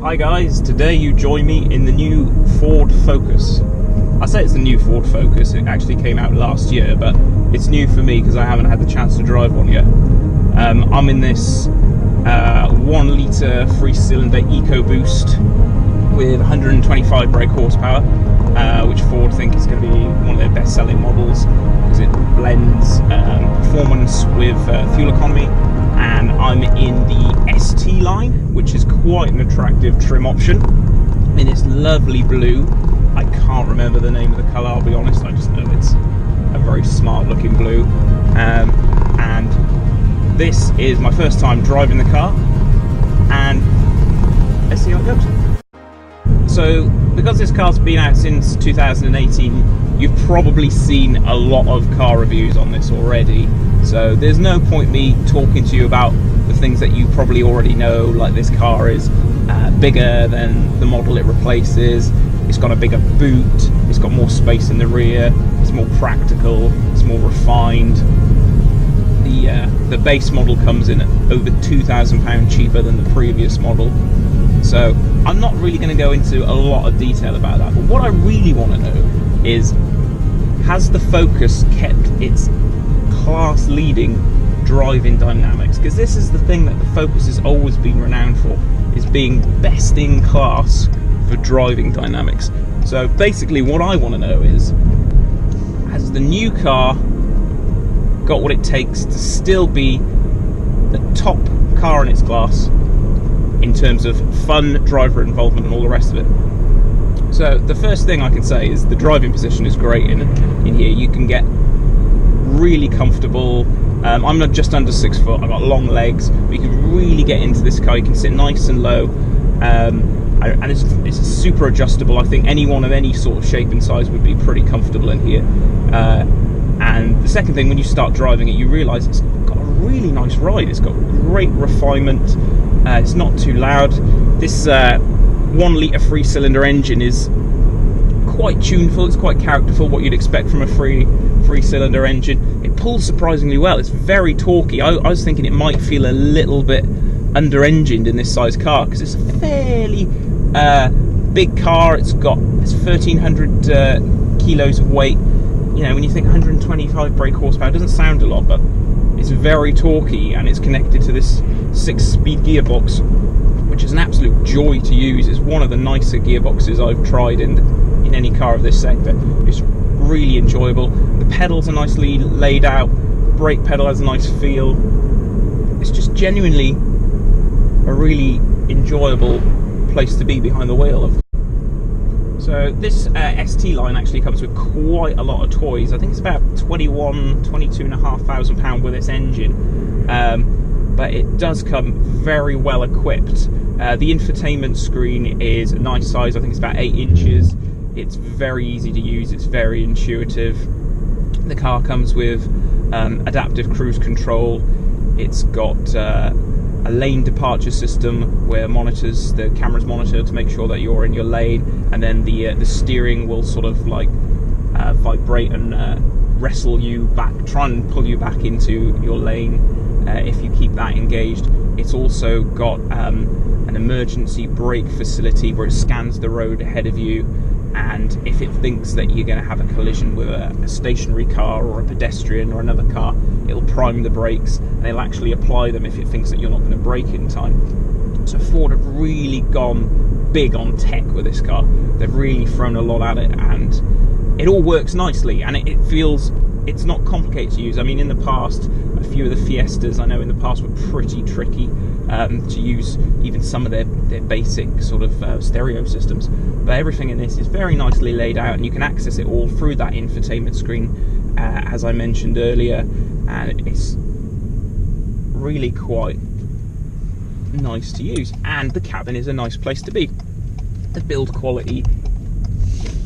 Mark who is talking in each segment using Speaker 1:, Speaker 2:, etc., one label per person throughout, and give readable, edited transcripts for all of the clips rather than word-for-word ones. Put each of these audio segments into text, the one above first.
Speaker 1: Hi guys, today you join me in the new Ford Focus. I say it's the new Ford Focus, it actually came out last year, but it's new for me because I haven't had the chance to drive one yet. I'm in this 1 litre 3-cylinder EcoBoost with 125 brake horsepower, which Ford think is going to be one of their best selling models because it blends performance with fuel economy. And I'm in the ST line, which is quite an attractive trim option, in this lovely blue. I can't remember the name of the colour, I'll be honest, I just know it's a very smart looking blue. And this is my first time driving the car, and let's see how it goes. So, because this car's been out since 2018, you've probably seen a lot of car reviews on this already. So there's no point me talking to you about the things that you probably already know, like this car is bigger than the model it replaces, it's got a bigger boot, it's got more space in the rear, it's more practical, it's more refined. The base model comes in at over £2,000 cheaper than the previous model. So I'm not really going to go into a lot of detail about that, but what I really want to know is, has the Focus kept its class-leading driving dynamics? Because this is the thing that the Focus has always been renowned for, is being best in class for driving dynamics. So basically what I want to know is, has the new car got what it takes to still be the top car in its class in terms of fun, driver involvement and all the rest of it? So the first thing I can say is the driving position is great in here. You can get really comfortable. I'm not just under 6 foot, I've got long legs, but you can really get into this car. You can sit nice and low, and it's super adjustable. I think anyone of any sort of shape and size would be pretty comfortable in here. And the second thing, when you start driving it, you realise it's got a really nice ride. It's got great refinement, it's not too loud. This 1 litre 3-cylinder engine is quite tuneful, it's quite characterful, what you'd expect from a 3-cylinder engine. It pulls surprisingly well, it's very torquey. I was thinking it might feel a little bit under-engined in this size car, because it's a fairly big car. It's 1,300 kilos of weight. You know, when you think 125 brake horsepower, it doesn't sound a lot, but it's very torquey, and it's connected to this 6-speed gearbox, which is an absolute joy to use. It's one of the nicer gearboxes I've tried in any car of this sector. It's really enjoyable. The pedals are nicely laid out, brake pedal has a nice feel. It's just genuinely a really enjoyable place to be behind the wheel of. So this ST line actually comes with quite a lot of toys. I think it's about £22,500 with its engine, but it does come very well equipped. The infotainment screen is a nice size, I think it's about 8 inches. It's very easy to use, it's very intuitive. The car comes with adaptive cruise control. It's got a lane departure system where the cameras monitor to make sure that you're in your lane, and then the steering will sort of like vibrate and wrestle you back, try and pull you back into your lane if you keep that engaged. It's also got an emergency brake facility where it scans the road ahead of you, and if it thinks that you're going to have a collision with a stationary car or a pedestrian or another car, it'll prime the brakes and it'll actually apply them if it thinks that you're not going to brake in time. So Ford have really gone big on tech with this car. They've really thrown a lot at it, and it all works nicely, and it feels, it's not complicated to use. I mean, in the past, a few of the Fiestas I know in the past were pretty tricky to use, even some of their basic sort of stereo systems. But everything in this is very nicely laid out, and you can access it all through that infotainment screen, as I mentioned earlier, and it's really quite nice to use. And the cabin is a nice place to be. The build quality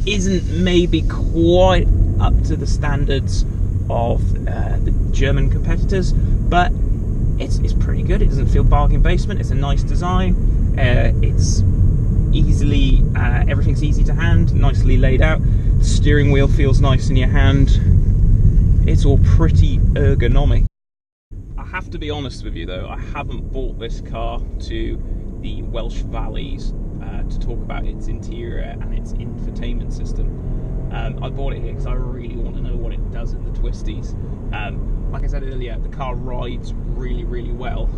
Speaker 1: isn't maybe quite up to the standards of the German competitors, but it's pretty good. It doesn't feel bargain basement. It's a nice design. It's easily everything's easy to hand, nicely laid out. The steering wheel feels nice in your hand. It's all pretty ergonomic. I have to be honest with you though, I haven't bought this car to the Welsh Valleys to talk about its interior and its infotainment system. I bought it here because I really want to know what it does in the twisties. Like I said earlier, the car rides really, really well,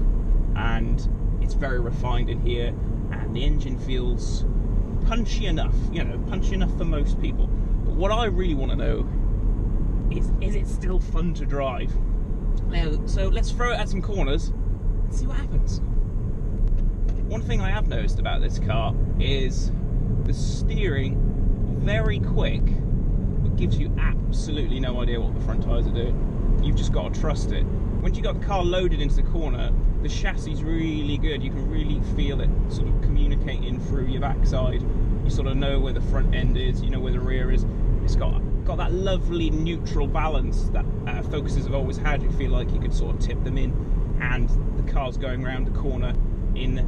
Speaker 1: and it's very refined in here, and the engine feels punchy enough, punchy enough for most people. But what I really want to know is it still fun to drive? Now, so let's throw it at some corners and see what happens. One thing I have noticed about this car is the steering, very quick, but gives you absolutely no idea what the front tyres are doing. You've just got to trust it. Once you got the car loaded into the corner, the chassis is really good. You can really feel it sort of communicating through your backside. You sort of know where the front end is, you know where the rear is. It's got that lovely neutral balance that Focuses have always had. You feel like you could sort of tip them in, and the car's going around the corner in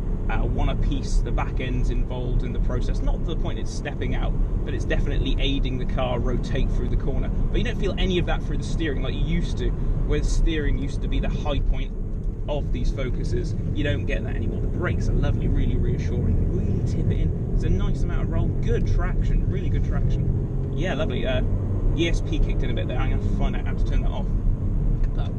Speaker 1: one apiece. The back end's involved in the process, not to the point it's stepping out, but it's definitely aiding the car rotate through the corner. But you don't feel any of that through the steering like you used to, where the steering used to be the high point of these Focuses. You don't get that anymore. The brakes are lovely, really reassuring. You really tip it in. It's a nice amount of roll, good traction, really good traction. Yeah, lovely. ESP kicked in a bit there. I'm going to find out how to turn that off. But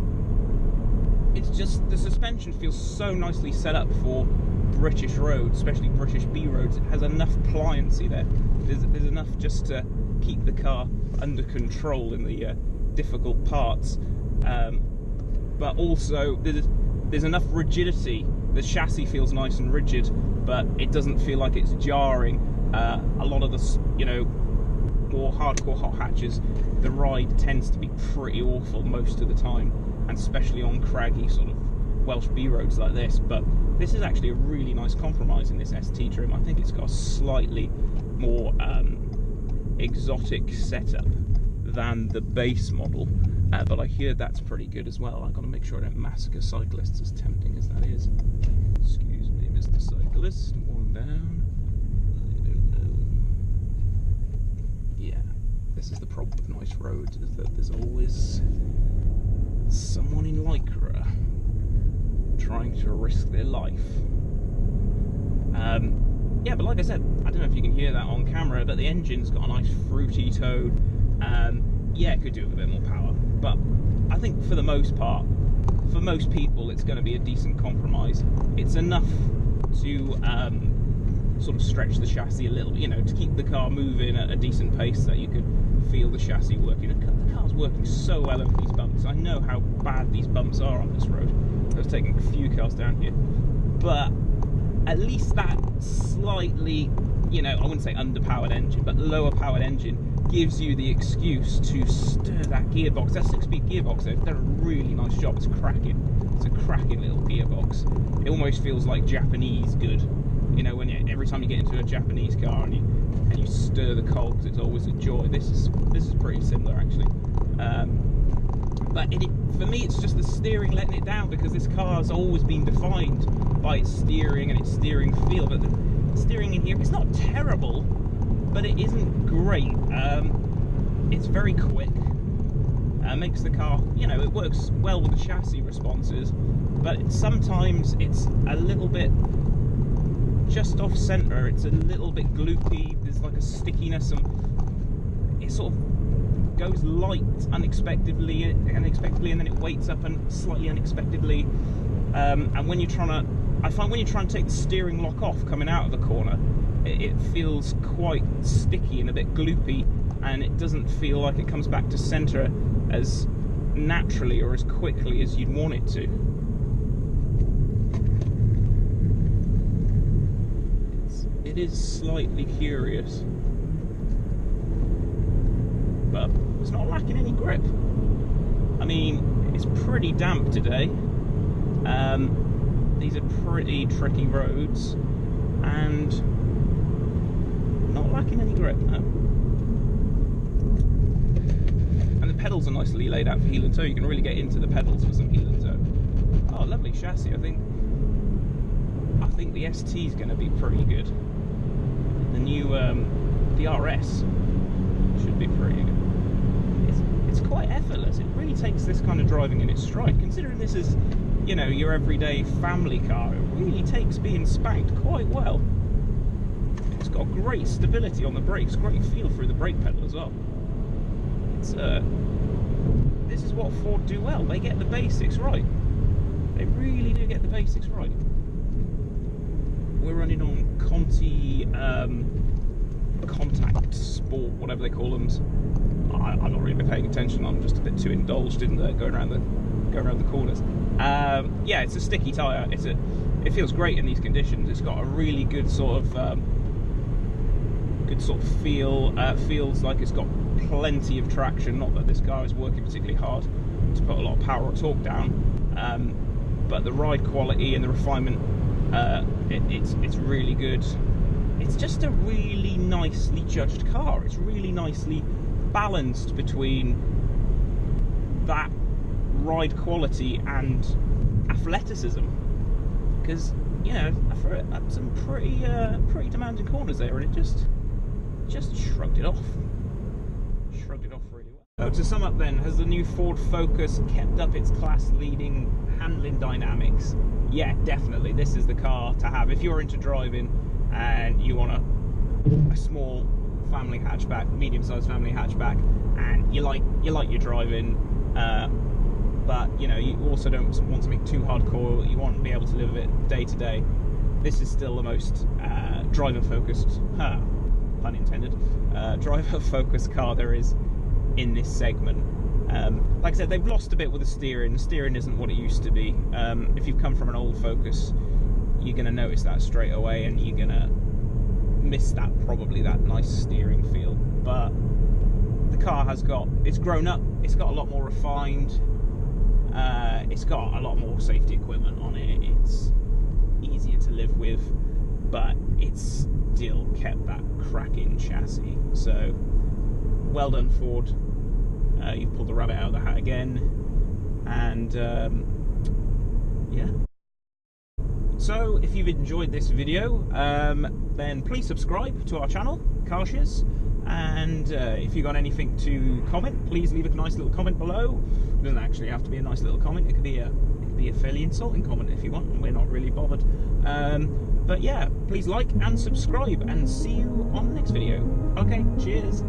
Speaker 1: it's just, the suspension feels so nicely set up for British roads, especially British B roads. It has enough pliancy there. There's enough just to keep the car under control in the difficult parts. But also there's enough rigidity. The chassis feels nice and rigid, but it doesn't feel like it's jarring. A lot of the, more hardcore hot hatches, the ride tends to be pretty awful most of the time, and especially on craggy sort of Welsh B roads like this. But this is actually a really nice compromise in this ST trim. I think it's got a slightly more exotic setup than the base model, but I hear that's pretty good as well. I've got to make sure I don't massacre cyclists, as tempting as that is. Excuse me, Mr. Cyclist, one down. Yeah, this is the problem with nice roads, is that there's always someone in Lycra trying to risk their life. Yeah, but like I said, I don't know if you can hear that on camera, but the engine's got a nice fruity tone. Yeah, it could do with a bit more power, but I think for the most part, for most people, it's going to be a decent compromise. It's enough to sort of stretch the chassis a little, to keep the car moving at a decent pace, so that you can feel the chassis working. The car's working so well over these bumps. I know how bad these bumps are on this road. I was taking a few cars down here, but at least that slightly, I wouldn't say underpowered engine, but lower powered engine gives you the excuse to stir that gearbox. That 6-speed gearbox, they've done a really nice job. It's cracking. It's a cracking little gearbox. It almost feels like Japanese good. When every time you get into a Japanese car and you stir the cogs, it's always a joy. This is pretty similar actually. But for me, it's just the steering letting it down, because this car has always been defined by its steering and its steering feel. But the steering in here, it's not terrible, but it isn't great. It's very quick. Makes the car, it works well with the chassis responses, but sometimes it's a little bit just off centre. It's a little bit gloopy. There's like a stickiness, and it sort of goes light unexpectedly, and then it weights up and slightly unexpectedly. And when you're trying to take the steering lock off coming out of the corner, it feels quite sticky and a bit gloopy, and it doesn't feel like it comes back to centre as naturally or as quickly as you'd want it to. It is slightly curious, but it's not lacking any grip. I mean, it's pretty damp today. These are pretty tricky roads, and not lacking any grip, no. And the pedals are nicely laid out for heel and toe. You can really get into the pedals for some heel and toe. Oh, lovely chassis. I think the ST is going to be pretty good. The new the RS should be pretty good. It's quite effortless. It really takes this kind of driving in its stride. Considering this is, your everyday family car, it really takes being spanked quite well. got great stability on the brakes, great feel through the brake pedal as well. It's this is what Ford do well. They get the basics right. They really do get the basics right. We're running on Conti Contact Sport, whatever they call them. I'm not really paying attention. I'm just a bit too indulged in going around the corners. Yeah, it's a sticky tyre. It feels great in these conditions. It's got a really good sort of feel. Feels like it's got plenty of traction. Not that this car is working particularly hard to put a lot of power or torque down, but the ride quality and the refinement, it's really good. It's just a really nicely judged car. It's really nicely balanced between that ride quality and athleticism, because you know, for some pretty demanding corners there, and it just shrugged it off really well. To sum up then, has the new Ford Focus kept up its class leading handling dynamics? Yeah, definitely. This is the car to have if you're into driving and you want a small family hatchback, medium-sized family hatchback, and you like your driving, but you know, you also don't want something too hardcore. You want to be able to live with it day to day. This is still the most driver-focused, pun intended, driver-focused car there is in this segment. Like I said, they've lost a bit with the steering. The steering isn't what it used to be. If you've come from an old Focus, you're going to notice that straight away, and you're going to miss that nice steering feel. But the car it's grown up. It's got a lot more refined. It's got a lot more safety equipment on it. It's easier to live with, but it's still kept that cracking chassis. So well done, Ford. You've pulled the rabbit out of the hat again, and yeah. So if you've enjoyed this video, then please subscribe to our channel, CarShizz, and if you've got anything to comment, please leave a nice little comment below. It doesn't actually have to be a nice little comment. It could be a fairly insulting comment if you want, and we're not really bothered. But yeah, please like and subscribe, and see you on the next video. Okay, cheers.